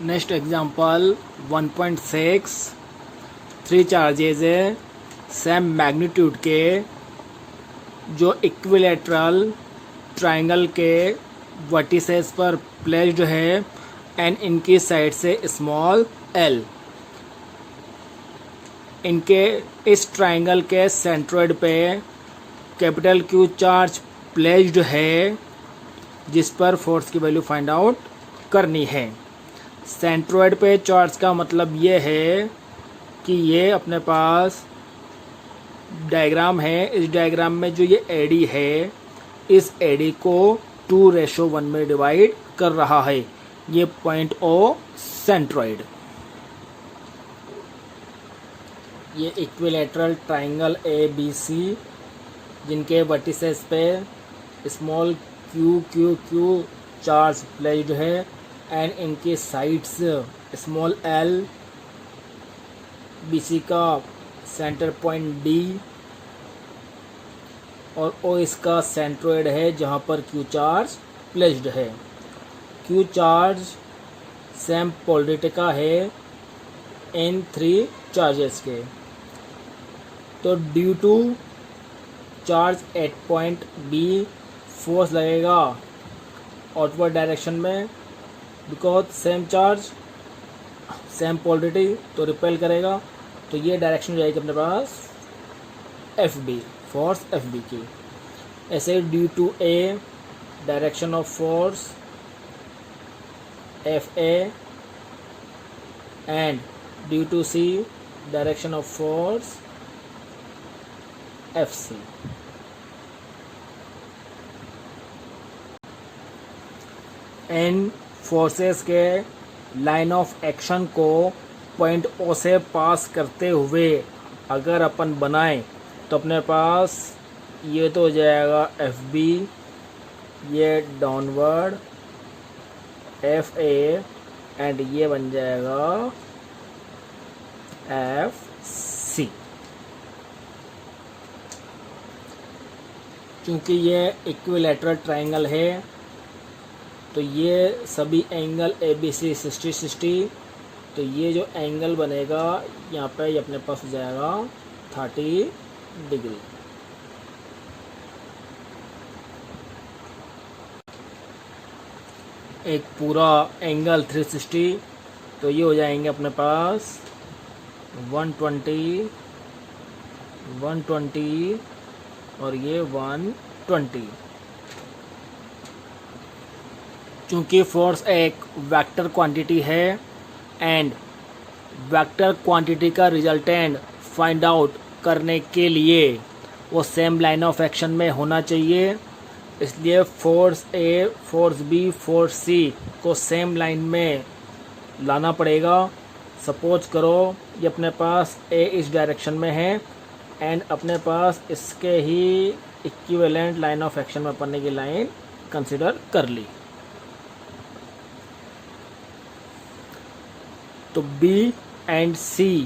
Next example 1.6 3 charges है same magnitude के जो इक्विलेटरल ट्रायंगल के वर्टिसेस पर प्लेस्ड है एंड इनकी साइड से स्मॉल एल। इनके इस ट्रायंगल के सेंट्रोइड पे कैपिटल क्यू चार्ज प्लेस्ड है जिस पर फोर्स की वैल्यू फाइंड आउट करनी है। सेंट्रोइड पे चार्ज का मतलब ये है कि ये अपने पास डायग्राम है। इस डायग्राम में जो ये एडी है इस एडी को 2:1 में डिवाइड कर रहा है। ये पॉइंट ओ सेंट्रोइड। ये equilateral triangle A B C जिनके वर्टिसेस पे small q q q charge placed है एंड इनके sides small l, B C का सेंटर पॉइंट डी और ओ इसका सेंट्रोइड है जहाँ पर क्यू चार्ज प्लेस्ड है। क्यू चार्ज सेम पोलरिटी का है इन 3 चार्जेस के। तो due to charge at point B force लगेगा आउटवर्ड डायरेक्शन में because same charge same polarity तो रिपेल करेगा। तो ये डायरेक्शन हो जाएगी अपने पास F B, force F B की। ऐसे due to A direction of force F A and due to C direction of force F C. In forces के लाइन ऑफ एक्शन को पॉइंट ओ से पास करते हुए अगर अपन बनाएं तो अपने पास ये तो हो जाएगा एफ बी, ये डाउनवर्ड एफ ए एंड ये बन जाएगा एफ सी। क्योंकि ये इक्विलेटरल ट्रायंगल है तो ये सभी एंगल ए बी सी 60-60। तो ये जो एंगल बनेगा यहाँ पे ये अपने पास हो जाएगा 30 डिग्री। एक पूरा एंगल 360 तो ये हो जाएंगे अपने पास 120 और ये 120। चूँकि फोर्स एक वेक्टर क्वांटिटी है एंड वेक्टर क्वांटिटी का रिजल्टेंट फाइंड आउट करने के लिए वो सेम लाइन ऑफ एक्शन में होना चाहिए। इसलिए फोर्स ए, फोर्स बी, फोर्स सी को सेम लाइन में लाना पड़ेगा। सपोज करो ये अपने पास ए इस डायरेक्शन में है एंड अपने पास इसके ही इक्विवेलेंट लाइन ऑफ एक्शन में पड़ने की लाइन कंसिडर कर ली। तो B एंड C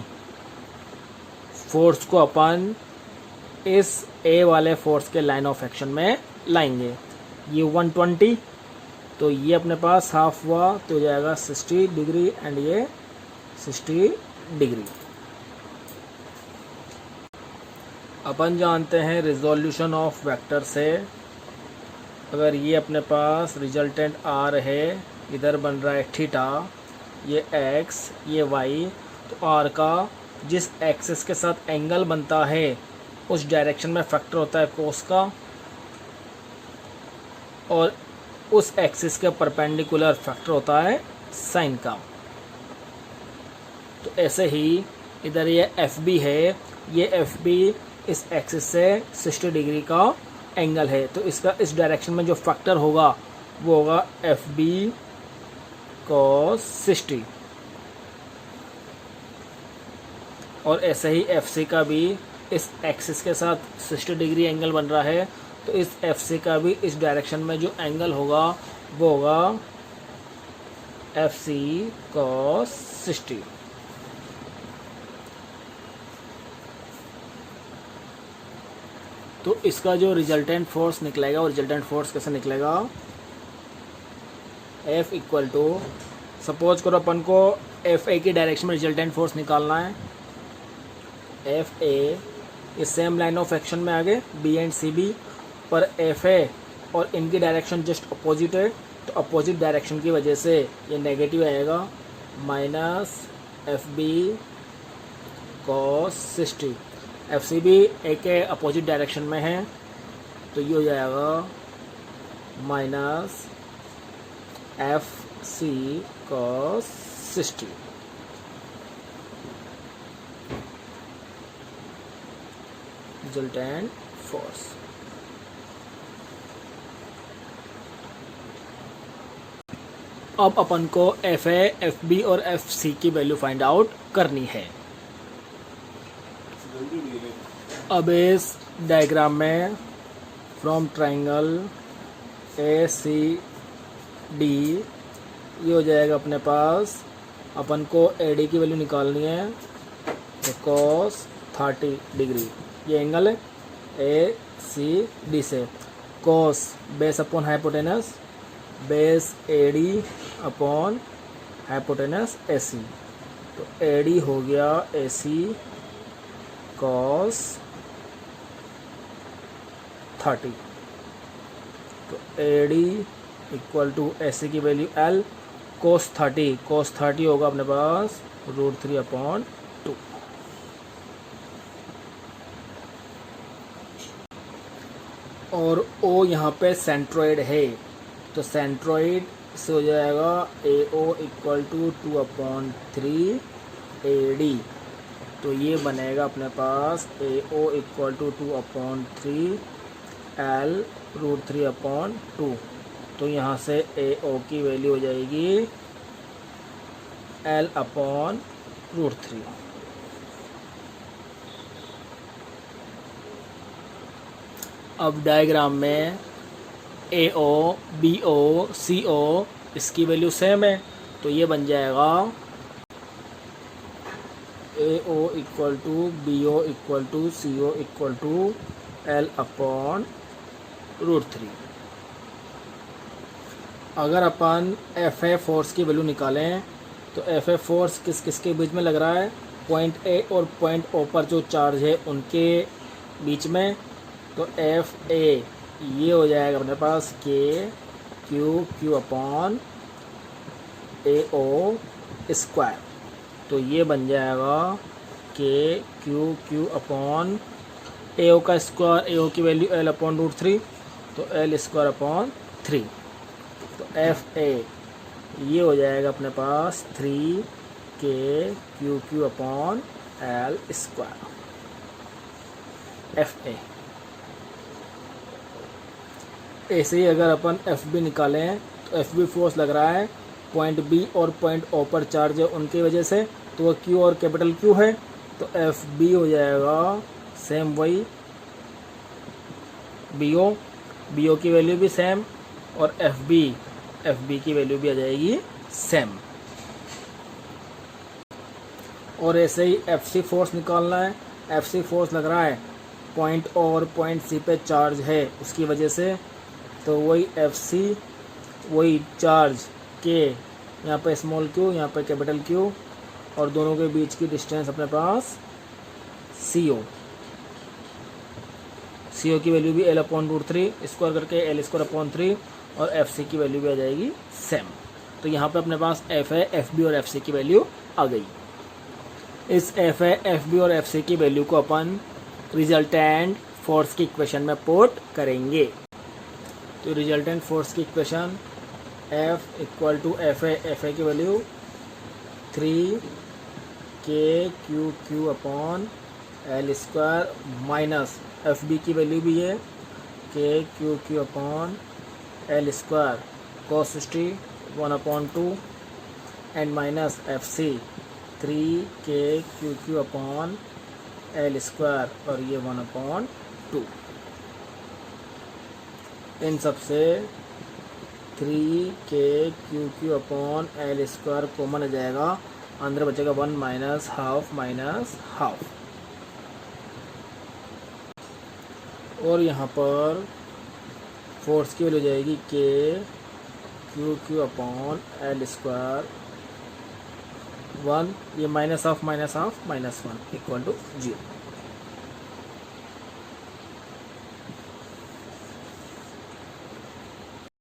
फोर्स को अपन इस A वाले फोर्स के लाइन ऑफ एक्शन में लाएंगे। ये 120 तो ये अपने पास हाफ हुआ तो हो जाएगा 60 डिग्री एंड ये 60 डिग्री। अपन जानते हैं रिजोल्यूशन ऑफ वेक्टर से अगर ये अपने पास रिजल्टेंट R है, इधर बन रहा है थीटा, ये x ये y, तो r का जिस एक्सिस के साथ एंगल बनता है उस डायरेक्शन में फैक्टर होता है कोस का और उस एक्सिस के परपेंडिकुलर फैक्टर होता है साइन का। तो ऐसे ही इधर ये एफ बी है, ये एफ बी इस एक्सिस से 60 डिग्री का एंगल है तो इसका इस डायरेक्शन में जो फैक्टर होगा वो होगा एफ बी cos 60। और ऐसे ही एफ सी का भी इस एक्सिस के साथ 60 डिग्री एंगल बन रहा है तो इस एफ सी का भी इस डायरेक्शन में जो एंगल होगा वो होगा एफ सी cos 60। तो इसका जो रिजल्टेंट फोर्स निकलेगा वो रिजल्टेंट फोर्स कैसे निकलेगा, F इक्वल टू सपोज करो अपन को एफ ए की डायरेक्शन में रिजल्टेंट फोर्स निकालना है। एफ ए ये सेम लाइन ऑफ एक्शन में आगे बी एंड सी बी, पर एफ ए और इनकी डायरेक्शन जस्ट अपोजिट है, तो अपोजिट डायरेक्शन की वजह से ये नेगेटिव आएगा, minus F B cos 60। F C B A के अपोजिट डायरेक्शन में है, तो ये हो जाएगा minus F C cos 60। Resultant force. अब अपन को एफ ए, एफ बी और एफ सी की वैल्यू फाइंड आउट करनी है। अब इस डायग्राम में from triangle A C D ये हो जाएगा अपने पास, अपन को ए डी की वैल्यू निकालनी है, तो कॉस 30 डिग्री ये एंगल है ए सी डी से। Cos base upon hypotenuse, base A D upon hypotenuse A C, तो ए डी हो गया ए सी कॉस 30, तो ए डी इक्वल टू ए सी की वैल्यू एल कोस 30 होगा अपने पास √3/2। और ओ यहाँ पे सेंट्रोइड है, तो सेंट्रोइड से हो जाएगा A O equal to 2/3 A D, तो ये बनेगा अपने पास A O equal to 2/3 L √3/2। तो यहाँ से ए ओ की वैल्यू हो जाएगी L/√3। अब डायग्राम में ए ओ, बी ओ, सी ओ इसकी वैल्यू सेम है, तो ये बन जाएगा A O equal to B O equal to C O equal to L/√3। अगर अपन एफ ए फोर्स की वैल्यू निकालें, तो एफ ए फोर्स किस किस के बीच में लग रहा है, पॉइंट ए और पॉइंट ओ पर जो चार्ज है उनके बीच में, तो एफ ए ये हो जाएगा अपने पास के क्यू अपॉन ए ओ स्क्वायर, तो ये बन जाएगा के क्यू अपॉन ए ओ का स्क्वायर, ए ओ की वैल्यू L/√3, तो L²/3, तो एफ ए ये हो जाएगा अपने पास 3k upon L²। F A ऐसे ही अगर अपन एफ बी निकालें, तो एफ बी फोर्स लग रहा है पॉइंट बी और पॉइंट ओ पर चार्ज है उनकी वजह से, तो वह क्यू और कैपिटल क्यू है, तो एफ बी हो जाएगा सेम वही बी ओ की वैल्यू भी सेम, और एफ बी की वैल्यू भी आ जाएगी सेम। और ऐसे ही एफ सी फोर्स निकालना है। एफ सी फोर्स लग रहा है पॉइंट ओ और पॉइंट सी पे चार्ज है उसकी वजह से, तो वही एफ सी वही चार्ज के, यहाँ पे स्मॉल क्यू यहाँ पे कैपिटल क्यू, और दोनों के बीच की डिस्टेंस अपने पास सी ओ की वैल्यू भी L/√3 स्क्वायर करके L²/3, और एफ सी की वैल्यू भी आ जाएगी सेम। तो यहाँ पे अपने पास एफ ए, एफ बी और एफ सी की वैल्यू आ गई। इस एफ ए, एफ बी और एफ सी की वैल्यू को अपन रिजल्टेंट फोर्स की इक्वेशन में पुट करेंगे। तो रिजल्टेंट फोर्स की equation F equal to F A की value 3k upon L² minus F B की वैल्यू भी है k upon L² cos 60 1/2 and minus F C 3k upon L² और ये 1/2। इन सब से 3k अपॉन L² कॉमन आ जाएगा, अंदर बचेगा 1 माइनस हाफ। और यहाँ पर फोर्स की वैल्यू हो जाएगी k अपॉन L² 1, ये माइनस ऑफ -1 इक्वल टू 0।